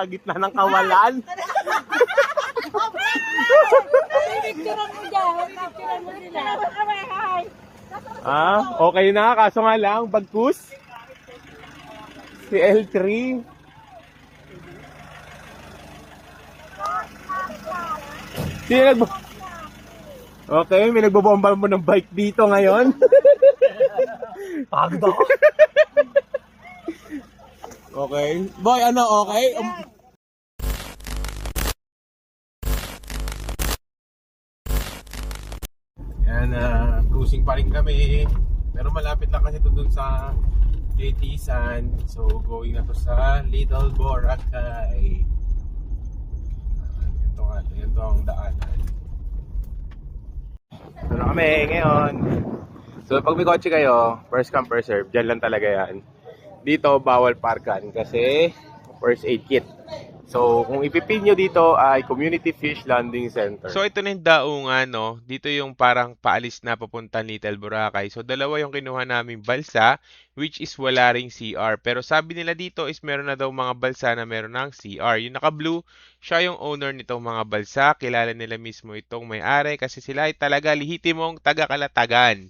Gitna ng kawalan. Picturean mo dyan. Picturean mo nila. Okay na. Kaso nga lang, bagkus. Si L3. Sino Okay, may nagbobomba mo ng bike dito ngayon. Pagod ako. Okay. Boy, ano, okay? Yan, cruising pa rin kami. Pero malapit lang kasi doon sa Titisan. So, going na to sa Little Boracay. Ito ang daanan. Ito na kami ngayon. So, pag may kotse kayo, first come, first serve. Diyan lang talaga yan. Dito, bawal parkan kasi first aid kit. So, kung ipipin nyo dito ay Community Fish Landing Center. So ito na yung daungan, no? Dito yung parang paalis na papuntang Little Boracay. So dalawa yung kinuha naming balsa, which is wala ring CR. Pero sabi nila dito is meron na daw mga balsa na meron ng CR. Yung naka-blue, siya yung owner nitong mga balsa. Kilala nila mismo itong may-ari kasi sila ay talaga lihitimong taga-Kalatagan.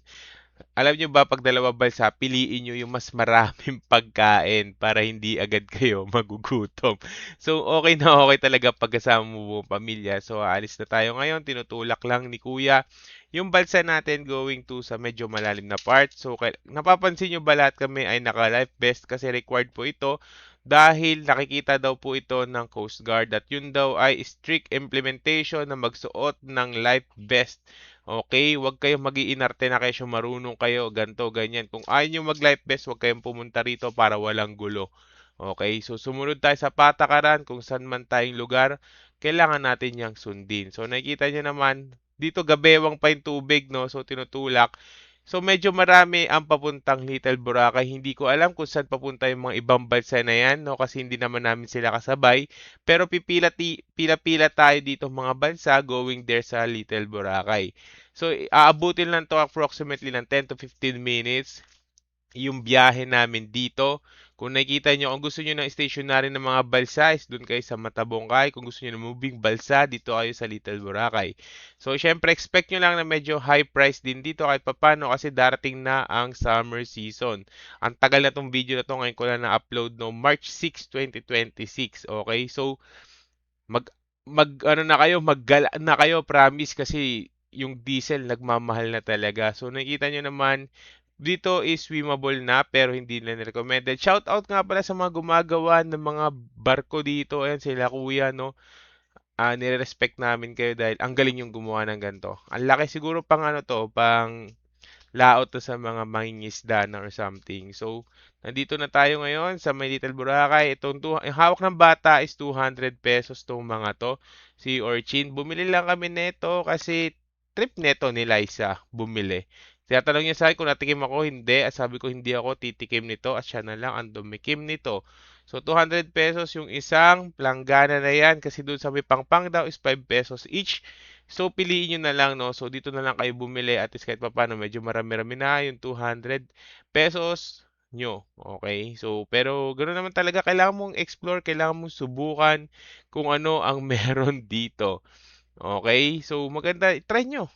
Alam nyo ba, pag dalawa balsa, piliin nyo yung mas maraming pagkain para hindi agad kayo magugutom. So, okay na okay talaga pagkasama mo buong pamilya. So, aalis na tayo ngayon. Tinutulak lang ni Kuya yung balsa natin going to sa medyo malalim na part. So, napapansin nyo ba lahat kami ay naka-life vest kasi required po ito dahil nakikita daw po ito ng Coast Guard at yun daw ay strict implementation na magsuot ng life vest. Okay, huwag kayong mag-iinarte na kayo marunong kayo, ganto, ganyan. Kung ayaw nyo mag-life vest, huwag kayong pumunta rito para walang gulo. Okay, so sumunod tayo sa patakaran kung saan man tayong lugar, kailangan natin yang sundin. So nakikita nyo naman, dito gabewang pa yung tubig, no? So tinutulak. So medyo marami ang papuntang Little Boracay. Hindi ko alam kung saan papunta yung mga ibang bansa na yan, no? Kasi hindi naman namin sila kasabay. Pero pila-pila tayo dito mga bansa going there sa Little Boracay. So aabutin lang to approximately ng 10 to 15 minutes yung biyahe namin dito. Kung nakikita nyo, kung gusto nyo ng stationary ng mga balsa, is doon kayo sa Matabongkay. Kung gusto nyo ng moving balsa, dito kayo sa Little Boracay. So, syempre, expect nyo lang na medyo high price din dito kahit papano kasi darating na ang summer season. Ang tagal na tong video na to, ngayon ko lang na-upload no March 6, 2026. Okay? So, ano na kayo, maggala na kayo, promise, kasi yung diesel nagmamahal na talaga. So, nakikita nyo naman, dito is swimmable na pero hindi na recommended. Shout out nga pala sa mga gumagawa ng mga barko dito. Ayan sila kuya, no? Nire-respect namin kayo dahil ang galing yung gumawa ng ganito. Ang laki siguro pang ano to, pang laot to sa mga mangingisda na or something. So, nandito na tayo ngayon sa may Little Boracay. Yung hawak ng bata is 200 pesos tong mga to. Si Orchin, bumili lang kami neto kasi trip neto ni Liza bumili. Tinatanong niya sa akin kung natikim ako, hindi. At sabi ko, hindi ako titikim nito at siya na lang ang dumikim nito. So, 200 pesos yung isang planggana na yan kasi doon sa may pangpang daw is 5 pesos each. So, piliin nyo na lang, no? So, dito na lang kayo bumili at least kahit paano medyo marami-rami na yung 200 pesos nyo. Okay? So, pero ganoon naman talaga. Kailangan mong explore, kailangan mong subukan kung ano ang meron dito. Okay? So, maganda. I-try nyo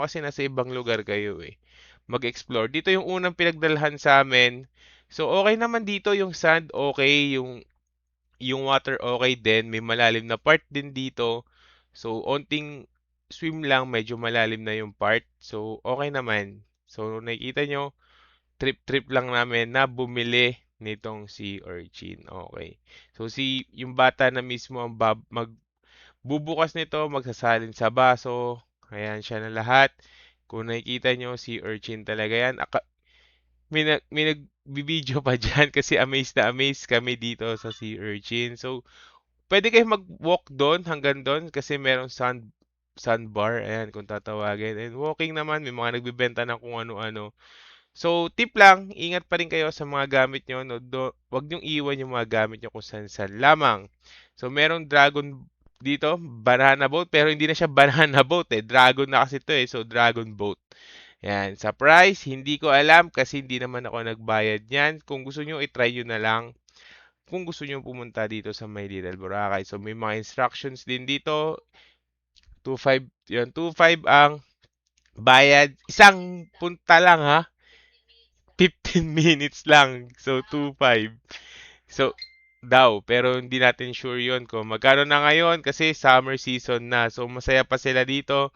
kasi nasa ibang lugar kayo eh. Mag-explore. Dito yung unang pinagdalhan sa amin. So, okay naman dito yung sand, okay. Yung water, okay din. May malalim na part din dito. So, onting swim lang, medyo malalim na yung part. So, okay naman. So, nakikita nyo, trip-trip lang namin na bumili nitong si Urchin. Okay. So, yung bata na mismo ang bubukas nito, magsasalin sa baso. Ayan siya na lahat. Kung nakikita nyo, si Urchin talaga yan. May nagbibideo pa dyan kasi amazed na amazed kami dito sa Sea Urchin. So, pwede kayo mag-walk doon hanggang doon kasi merong sandbar. Ayan, kung tatawagin. And walking naman, may mga nagbibenta ng kung ano-ano. So, tip lang, ingat pa rin kayo sa mga gamit nyo. No? Huwag niyong iwan yung mga gamit nyo kung saan-saan lamang. So, merong dragon dito, banana boat. Pero hindi na siya banana boat eh. Dragon na kasi ito eh. So, dragon boat. Yan. Sa price, hindi ko alam kasi hindi naman ako nagbayad niyan. Kung gusto nyo, itry nyo na lang. kung gusto niyo pumunta dito sa may Little Boracay. So may mga instructions din dito, 2.5 yun, 2.5 ang bayad. Isang punta lang ha, 15 minutes lang. So 2.5. So daw, pero hindi natin sure yon kung magkano na ngayon kasi summer season na. So masaya pa sila dito.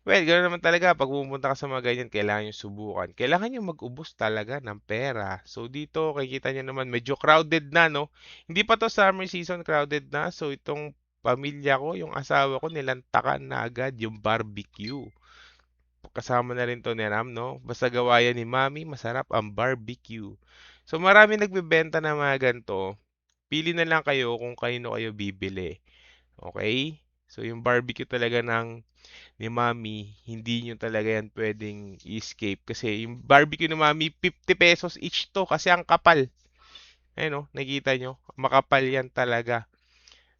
Well, gano'n naman talaga pag pumunta ka sa mga ganyan, kailangan yung subukan. Kailangan yung mag-ubos talaga ng pera. So dito, kikita niyo naman medyo crowded na, no? Hindi pa to summer season crowded na. So itong pamilya ko, yung asawa ko, nilantakan na agad yung barbecue. Kasama na rin to ni Ram, no? Basta gawa yan ni Mami, masarap ang barbecue. So marami nagbebenta ng mga ganito. Pili na lang kayo kung kanino kayo bibili. Okay? So yung barbecue talaga ni Mami, hindi nyo talaga yan pwedeng escape. Kasi yung barbecue ni Mami, 50 pesos each to kasi ang kapal. Ayun, no? Nakita nyo? Makapal yan talaga.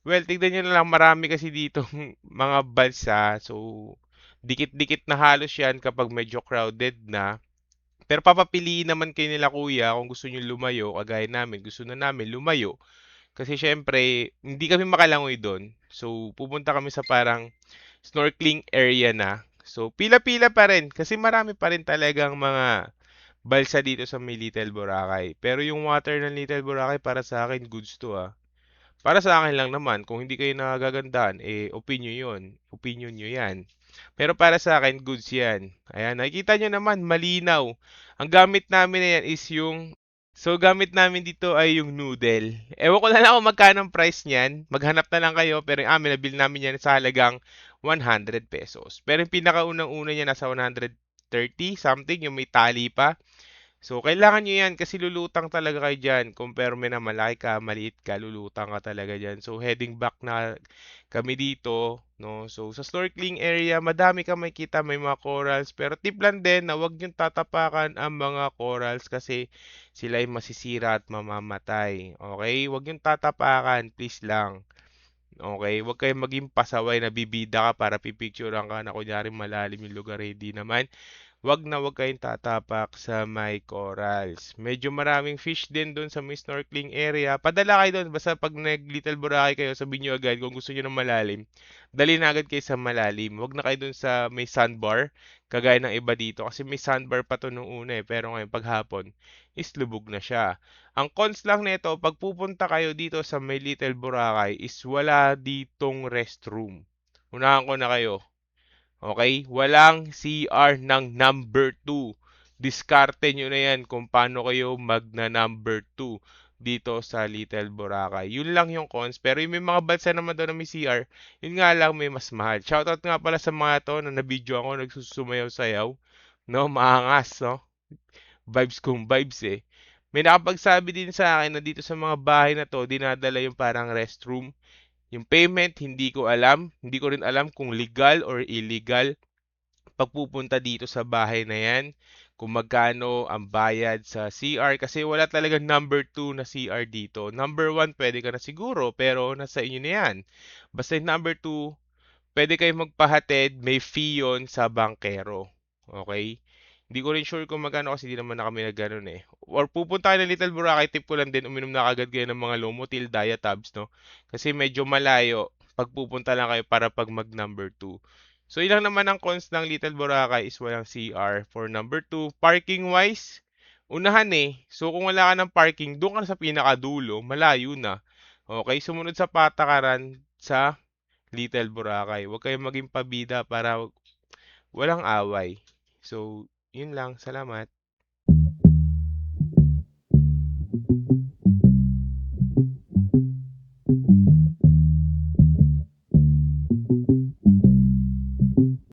Well, tignan nyo na lang, marami kasi dito mga balsa. So, dikit-dikit na halos yan kapag medyo crowded na. Pero papapiliin naman kayo nila kuya kung gusto nyo lumayo, kagaya namin, gusto na namin lumayo. Kasi syempre, hindi kami makalangoy doon. So, pupunta kami sa parang snorkeling area na. So, pila-pila pa rin kasi marami pa rin talagang mga balsa dito sa may Little Boracay. Pero yung water ng Little Boracay para sa akin, goods to ah. Para sa akin lang naman, kung hindi kayo nagagandahan, eh, opinion yun. Opinion nyo yan. Pero para sa akin, goods yan. Ayan, nakikita nyo naman, malinaw. Ang gamit namin na yan is gamit namin dito ay yung noodle. Ewan ko na lang kung magkano ang price niyan. Maghanap na lang kayo, pero yung amin, nabili namin yan sa halagang 100 pesos. Pero yung pinakaunang-una niya nasa 130 something, yung may tali pa. So, kailangan nyo yan kasi lulutang talaga kayo dyan. Compare mo na malaki ka, maliit ka, lulutang ka talaga dyan. So, heading back na kami dito, no? So, sa snorkeling area, madami ka makikita, may mga corals. Pero tip lang din na huwag nyo tatapakan ang mga corals kasi sila ay masisira at mamamatay. Okay? Huwag nyo tatapakan, please lang. Okay? Huwag kayong maging pasaway na bibida ka para pipicturean ka na kunyari malalim yung lugar, hindi naman. Wag kayong tatapak sa may corals. Medyo maraming fish din doon sa may snorkeling area. Padala kayo doon. Basta pag nag-Little Boracay kayo, sabihin nyo agad kung gusto nyo ng malalim. Dali na agad kayo sa malalim. Wag na kayo doon sa may sandbar. Kagaya ng iba dito. Kasi may sandbar pa to nung una eh. Pero ngayon paghapon, is lubog na siya. Ang cons lang nito, pag pupunta kayo dito sa may Little Boracay, is wala ditong restroom. Unahan ko na kayo. Okay? Walang CR ng number 2. Diskarte nyo na yan kung paano kayo magna number 2 dito sa Little Boracay. Yun lang yung cons. Pero yung may mga bansa naman doon na may CR, yun nga lang may mas mahal. Shoutout nga pala sa mga to na nabidyo ako nagsusumayaw-sayaw. No, maangas, no? Vibes kung vibes eh. May nakapagsabi din sa akin na dito sa mga bahay na to, dinadala yung parang restroom. Yung payment, hindi ko alam. Hindi ko rin alam kung legal or illegal pagpupunta dito sa bahay na yan. Kung magkano ang bayad sa CR. Kasi wala talagang number 2 na CR dito. Number 1 pwede ka na siguro pero nasa inyo na yan. Basta yung number 2, pwede kayong magpahatid. May fee yun sa bankero. Okay? Hindi ko rin sure kung magkano kasi di naman na kami nagganon eh. Or pupunta kayo ng Little Boracay, tip ko lang din, uminom na kagad kayo ng mga Lomotil Diatabs, no? Kasi medyo malayo pag pupunta lang kayo para pag mag number 2. So ilang naman ang cons ng Little Boracay is walang CR. For number 2, parking wise, unahan eh. So kung wala ka ng parking, doon ka na sa pinakadulo, malayo na. Okay, sumunod sa patakaran sa Little Boracay. Huwag kayong maging pabida para walang away. So, yun lang. Salamat.